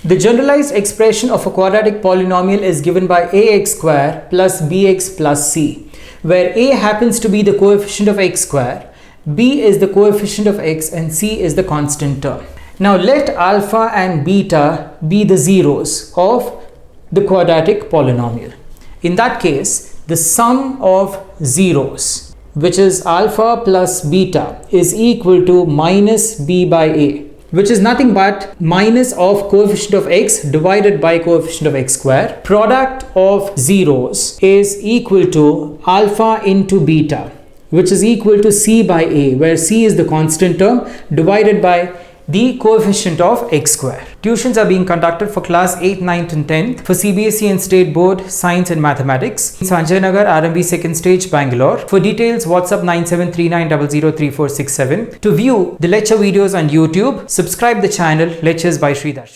The generalized expression of a quadratic polynomial is given by ax square plus bx plus c, where a happens to be the coefficient of x square, b is the coefficient of x, and c is the constant term. Now let alpha and beta be the zeros of the quadratic polynomial. In that case, the sum of zeros, which is alpha plus beta, is equal to minus b by a, which is nothing but minus of coefficient of x divided by coefficient of x square. Product of zeros is equal to alpha into beta, which is equal to c by a, where c is the constant term, divided by the coefficient of x square. Tuitions are being conducted for class 8, 9th and 10th for CBSE and State Board Science and Mathematics, Sanjay Nagar, RMB 2nd Stage, Bangalore. For details, WhatsApp 9739003467. To view the lecture videos on YouTube, subscribe the channel Lectures by Shreedarshan.